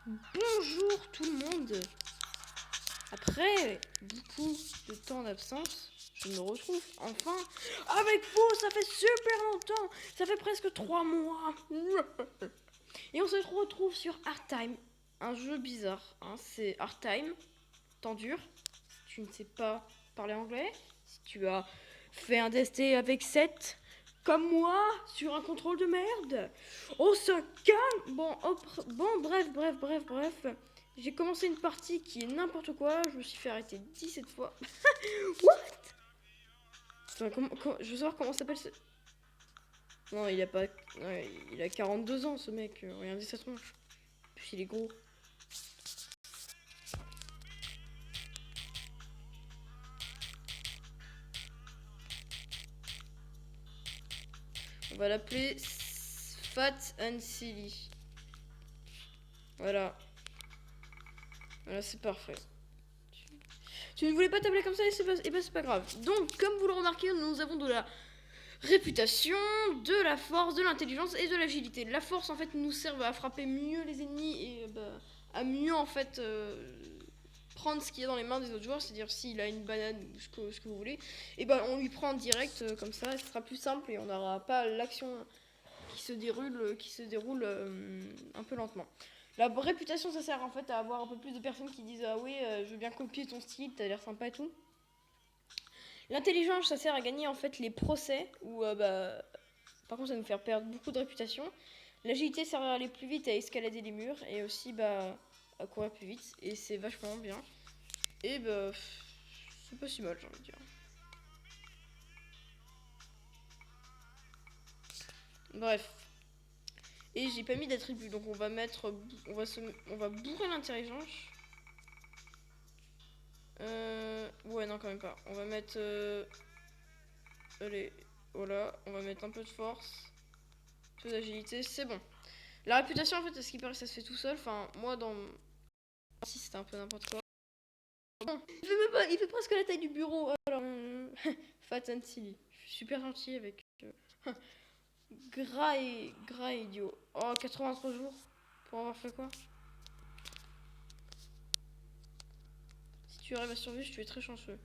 Bonjour tout le monde. Après beaucoup de temps d'absence, je me retrouve enfin avec vous. Ça fait super longtemps. Ça fait presque 3 mois. Et on se retrouve sur Hard Time. Un jeu bizarre. Hein. C'est Hard Time. Temps dur. Si tu ne sais pas parler anglais. Si tu as fait un DST avec 7 comme moi, sur un contrôle de merde. On se calme. Bon, bref. J'ai commencé une partie qui est n'importe quoi. Je me suis fait arrêter 17 fois. What? Attends, je veux savoir comment s'appelle ce... Non, il a pas... Ouais, il a 42 ans, ce mec. Regardez sa tronche. Puis il est gros. On va l'appeler Fat and Silly. Voilà. Voilà, c'est parfait. Tu ne voulais pas t'appeler comme ça et c'est pas grave. Donc, comme vous le remarquez, nous avons de la réputation, de la force, de l'intelligence et de l'agilité. La force, en fait, nous sert à frapper mieux les ennemis et à mieux, en fait, prendre ce qu'il y a dans les mains des autres joueurs. C'est-à-dire, s'il a une banane ou ce que vous voulez, et on lui prend direct comme ça, et ce sera plus simple et on n'aura pas l'action qui se déroule un peu lentement. La réputation, ça sert en fait à avoir un peu plus de personnes qui disent ah oui, je veux bien copier ton style, t'as l'air sympa et tout. L'intelligence, ça sert à gagner en fait les procès où par contre ça va nous faire perdre beaucoup de réputation. L'agilité sert à aller plus vite, à escalader les murs et aussi à courir plus vite et c'est vachement bien. Et c'est pas si mal, j'ai envie de dire. Bref. Et j'ai pas mis d'attribut, donc on va mettre, on va bourrer l'intelligence. Ouais, non, quand même pas. On va mettre, allez, voilà, on va mettre un peu de force, un peu d'agilité, c'est bon. La réputation, en fait, à ce qui paraît, ça se fait tout seul. Enfin, moi, dans... Si, c'était un peu n'importe quoi. Bon, il fait presque la taille du bureau. Alors, Fat and Silly. Je suis super gentil avec... gras et idiot. Oh, 83 jours. Pour avoir fait quoi? Si tu arrives à survivre, tu es très chanceux.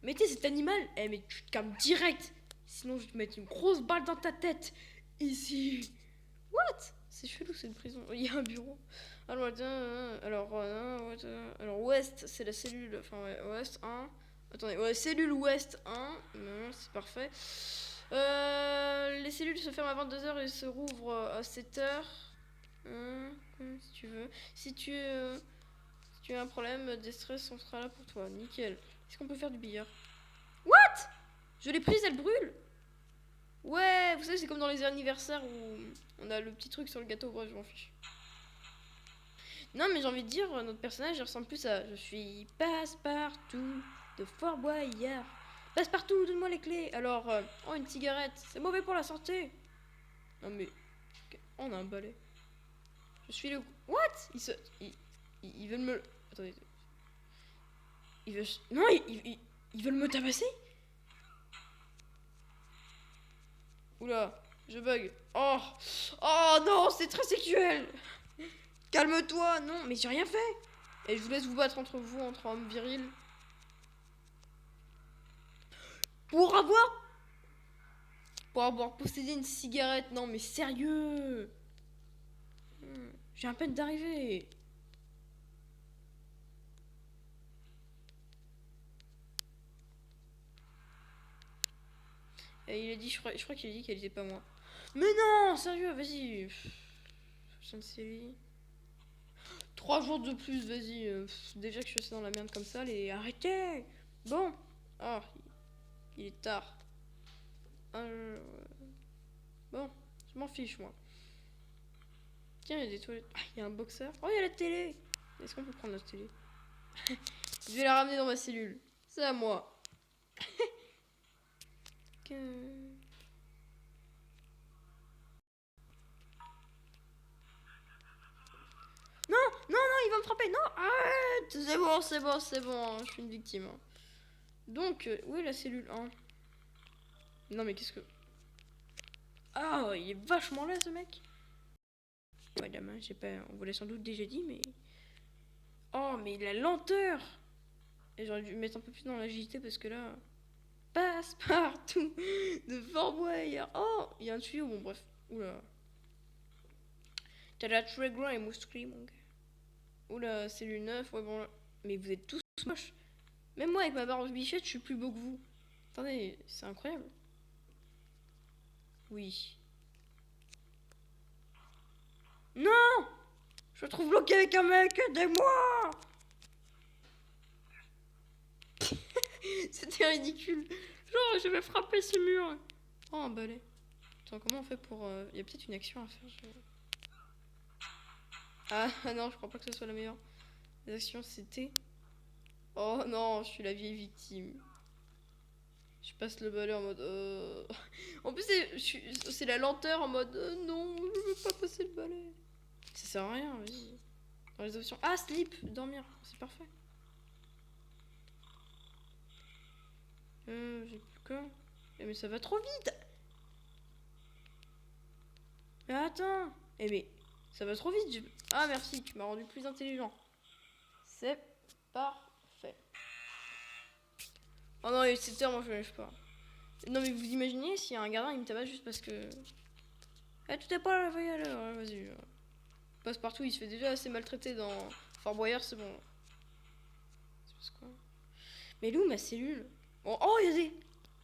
Mais t'es cet animal. Mais tu te calmes direct. Sinon, je vais te mettre une grosse balle dans ta tête. Ici. What? C'est chelou, c'est une prison. Il y a un bureau. Alors, Ouest, c'est la cellule. Enfin, ouais, Ouest 1. Attendez, ouais, cellule Ouest 1. C'est parfait. Les cellules se ferment à 22h et se rouvrent à 7h. Si tu veux. Si tu as un problème, des stress, on sera là pour toi. Nickel. Est-ce qu'on peut faire du billard? What? Je l'ai prise, elle brûle. Ouais, vous savez, c'est comme dans les anniversaires où on a le petit truc sur le gâteau. Bref, je m'en fiche. Non, mais j'ai envie de dire, notre personnage, il ressemble plus à... Je suis Passepartout de Fort Boyard. Passepartout, donne-moi les clés. Alors, oh, une cigarette, c'est mauvais pour la santé. Non, mais... On a un balai. Je suis le... What? Ils veulent me... Attendez. Ils veulent... Non, ils veulent me tabasser? Oula, je bug. Oh non, c'est très sexuel. Calme-toi, non, mais j'ai rien fait. Et je vous laisse vous battre entre vous, entre hommes virils. Pour avoir possédé une cigarette. Non, mais sérieux. J'ai à peine d'arriver. Et il a dit, je crois qu'il a dit qu'elle était pas moi. Mais non, sérieux, vas-y. Je ne sais. 3 jours de plus, vas-y. Déjà que je suis assez dans la merde comme ça, allez, arrêtez. Bon. Ah, il est tard. Bon, je m'en fiche, moi. Tiens, il y a des toilettes. Ah, il y a un boxeur. Oh, il y a la télé. Est-ce qu'on peut prendre la télé? Je vais la ramener dans ma cellule. C'est à moi. Non, il va me frapper. Non, arrête. C'est bon. Je suis une victime. Donc, où est la cellule 1? Non, mais qu'est-ce que... Ah, il est vachement là, ce mec. Madame, hein, j'ai pas... On vous l'a sans doute déjà dit, mais... Oh, mais la lenteur! Et j'aurais dû mettre un peu plus dans l'agilité parce que là... Passe partout de Fort Boyard. Oh, il y a un tuyau, bon bref. Oula. T'as la très grand et mousquerie, mon gars. Oula, cellule 9, ouais bon là. Mais vous êtes tous moches. Même moi avec ma barbe bichette, je suis plus beau que vous. Attendez, c'est incroyable. Oui. Non! Je me trouve bloqué avec un mec, aidez-moi! C'était ridicule. Genre, je vais frapper ce mur. Oh, un balai. Attends, comment on fait pour... Il y a peut-être une action à faire. Ah non, je crois pas que ce soit la meilleure. Les actions, c'était... Oh non, je suis la vieille victime. Je passe le balai en mode... En plus, c'est la lenteur en mode... non, je veux pas passer le balai. Ça sert à rien, vas-y. Dans les options... Ah, sleep, dormir, c'est parfait. J'ai plus quoi. Mais ça va trop vite. Mais attends. Mais ça va trop vite. Ah merci, tu m'as rendu plus intelligent. C'est parfait. Oh non, les 7 heures, moi je ne lève pas. Non mais vous imaginez s'il y a un gardien, il me tabasse juste parce que... Eh, tu t'es pas levé à l'heure, vas-y. Passe partout, il se fait déjà assez maltraiter dans Fort Boyard, c'est bon. C'est parce quoi. Mais elle est où ma cellule? Oh, il y a des...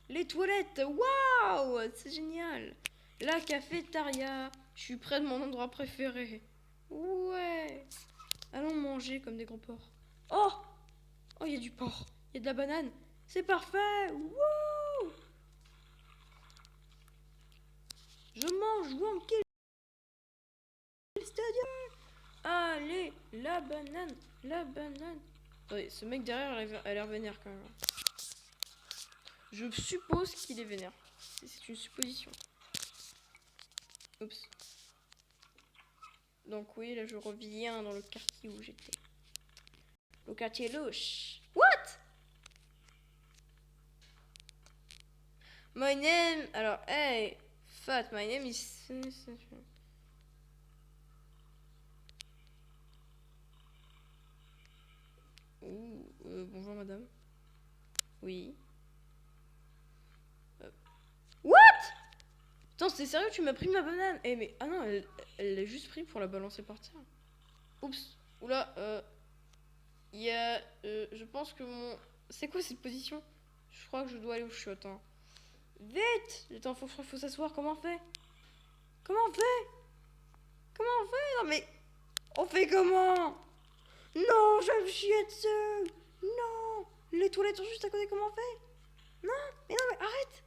Les toilettes, waouh, c'est génial. La cafétéria, je suis près de mon endroit préféré. Ouais. Allons manger comme des gros porcs. Oh, oh, il y a du porc, il y a de la banane. C'est parfait. Wouh. Je mange Wankel Stadium. Allez, la banane, la banane. Attendez, ce mec derrière a l'air vénère quand même. Je suppose qu'il est vénère. C'est une supposition. Oups. Donc oui, là je reviens dans le quartier où j'étais. Le quartier louche. What? My name... Alors, hey, fat, my name is... Ouh, bonjour madame. Oui. What? Attends, c'est sérieux, tu m'as pris ma banane? Eh mais... Ah non, elle l'a juste pris pour la balancer par terre. Oups. Oula, il y a... je pense que mon... C'est quoi cette position? Je crois que je dois aller au chiottes, hein. Vite! Attends, faut s'asseoir, comment on fait? Comment on fait? Comment on fait? Non mais... On fait comment? Non, je vais me chier dessus! Non! Les toilettes sont juste à côté, comment on fait? Non! Mais non, mais arrête!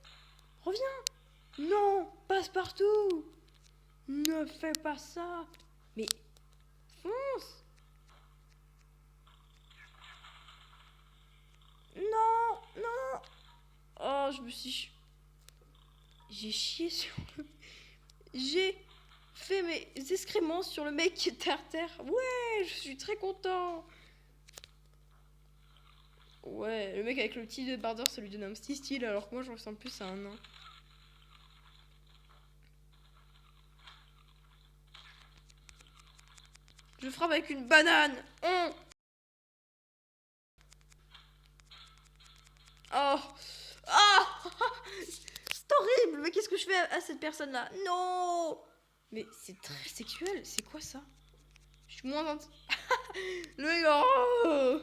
Reviens! Non! Passe partout! Ne fais pas ça! Mais... Fonce! Non! Non! Oh, je me suis... J'ai chié sur le... J'ai fait mes excréments sur le mec qui était à terre. Ouais, je suis très content. Ouais, le mec avec le petit débardeur, ça lui donne un petit style, alors que moi, je ressemble plus à un nain. Je frappe avec une banane. Oh, oh, ah, c'est horrible. Mais qu'est-ce que je fais à cette personne-là? Non. Mais c'est très sexuel. C'est quoi ça? Je suis moins... Le mec, oh.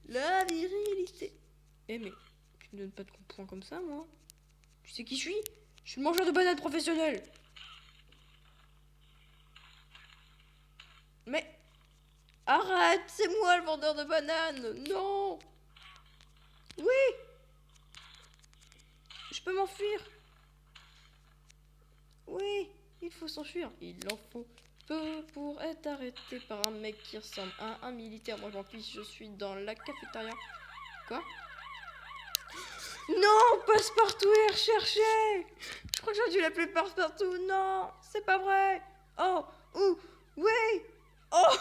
La virilité. Eh mais, tu me donnes pas de points comme ça, moi. Tu sais qui je suis? Je suis le mangeur de bananes professionnel. Mais, arrête, c'est moi le vendeur de bananes. Non. Oui. Je peux m'enfuir. Oui, il faut s'enfuir. Il en faut peu pour être arrêté par un mec qui ressemble à un militaire. Moi, j'en fiche, je suis dans la cafétéria. Quoi? Non, Passe-Partout est recherché. Je crois que j'aurais dû l'appeler Passe-Partout. Non, c'est pas vrai. Oh, ouh, oui. Oh,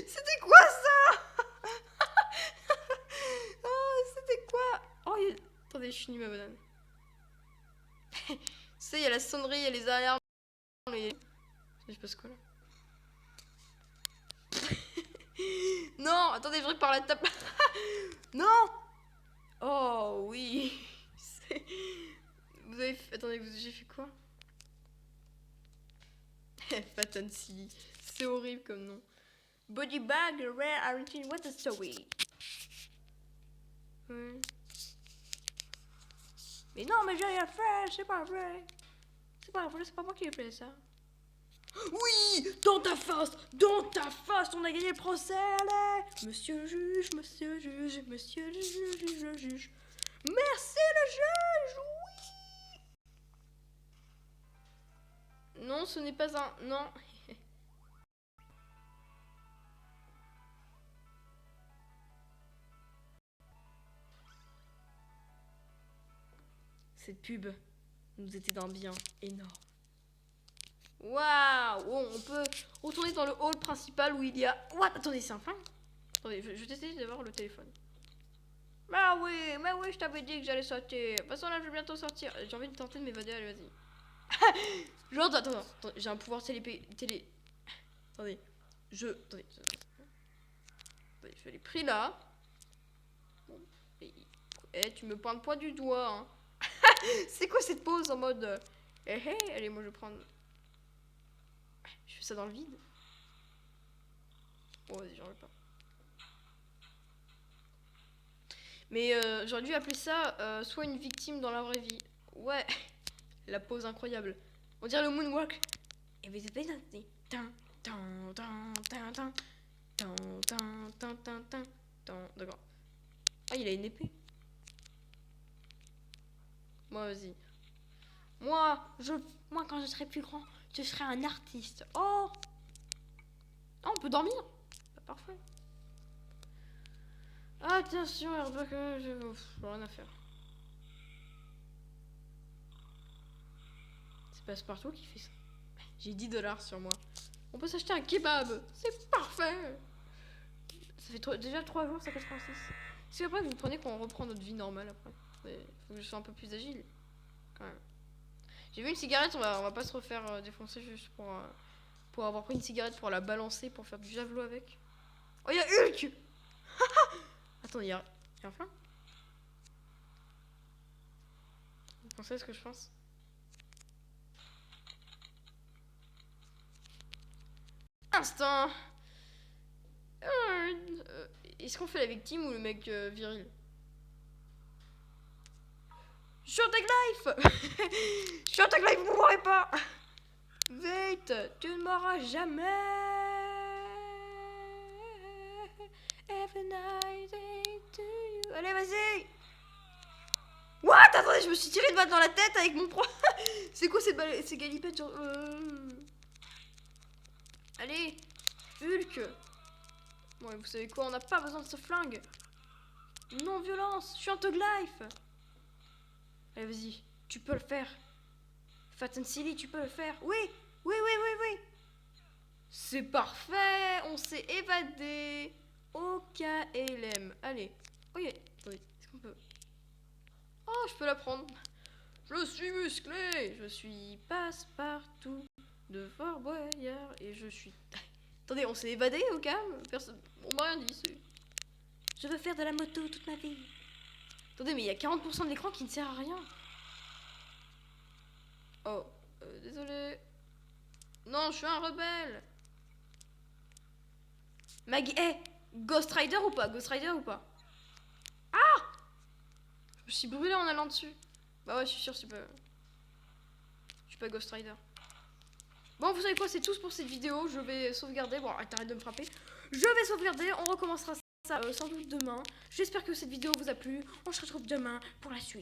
c'était quoi ça? Oh, c'était quoi? Oh, attendez, je finis ma banane. Tu sais, il y a la sonnerie, il y a les alarmes. les... Je passe quoi là? Non, attendez, je répare la table. Non. Oh oui. Vous avez fait... Attendez, j'ai fait quoi? Fat and Silly. C'est horrible comme nom. Body bag, rare origin, what the story? Ouais. Mais non, mais j'ai rien fait, c'est pas vrai. C'est pas vrai, c'est pas moi qui ai fait ça. Oui, dans ta face, on a gagné le procès, allez. Monsieur le juge, monsieur le juge, monsieur le juge, le juge. Merci le juge, oui. Non, ce n'est pas un... Non. Cette pub nous était d'un bien énorme. Waouh! Oh, on peut retourner dans le hall principal où il y a... What? Attendez, c'est un fin? Attendez, je vais essayer d'avoir le téléphone. Bah oui, je t'avais dit que j'allais sortir. De toute façon, là, je vais bientôt sortir. J'ai envie de tenter de m'évader, allez, vas-y. Genre, attends, j'ai un pouvoir télé... Attendez, Attendez, je l'ai pris là. Bon, tu me pointes pas du doigt, hein. C'est quoi cette pose en mode... allez, moi, je vais prendre... Je fais ça dans le vide. Bon, vas-y, j'en veux pas. Mais j'aurais dû appeler ça soit une victime dans la vraie vie. Ouais, la pose incroyable. On dirait le moonwalk. Et vous avez d'accord. Ah, il a une épée. Moi, vas-y. Moi, quand je serai plus grand, je serai un artiste. Oh! Ah, on peut dormir. Bah, parfait. Attention, airbag, j'ai rien à faire. C'est Passepartout qui fait ça. J'ai 10$ sur moi. On peut s'acheter un kebab. C'est parfait. Ça fait déjà 3 jours, ça 86. C'est après, vous comprenez qu'on reprend notre vie normale après. Il faut que je sois un peu plus agile. Quand même. J'ai vu une cigarette, on va pas se refaire défoncer juste pour avoir pris une cigarette pour la balancer, pour faire du javelot avec. Oh, il y a Hulk. Attends, il y a un fin. Vous pensez à ce que je pense? Instant. Est-ce qu'on fait la victime ou le mec viril? Short life. Short life, vous mourrez pas. Wait, tu ne mourras jamais. Every night to you. Allez, vas-y. What? Attendez, je me suis tiré une balle dans la tête avec mon pro. C'est quoi cette balle? C'est galipette genre... Allez, Hulk. Bon, vous savez quoi? On n'a pas besoin de ce flingue. Non-violence. Je suis un Thug Life. Allez, vas-y. Tu peux le faire. Fat and Silly, tu peux le faire. Oui. C'est parfait. On s'est évadé. Au KLM. Allez. Ok. Attendez, est-ce qu'on peut... Oh, je peux la prendre. Je suis musclé. Je suis Passepartout de Fort Boyard. Et je suis... Attendez, on s'est évadé au calme. Personne... On m'a rien dit. Je veux faire de la moto toute ma vie. Attendez, mais il y a 40% de l'écran qui ne sert à rien. Oh, désolé. Non, je suis un rebelle. Maggie, Ghost Rider ou pas? Ah! Je me suis brûlé en allant dessus. Bah ouais, je suis sûr, c'est pas... Je suis pas Ghost Rider. Bon, vous savez quoi, c'est tout pour cette vidéo. Je vais sauvegarder. Bon, arrête de me frapper. Je vais sauvegarder, on recommencera ça sans doute demain. J'espère que cette vidéo vous a plu. On se retrouve demain pour la suite.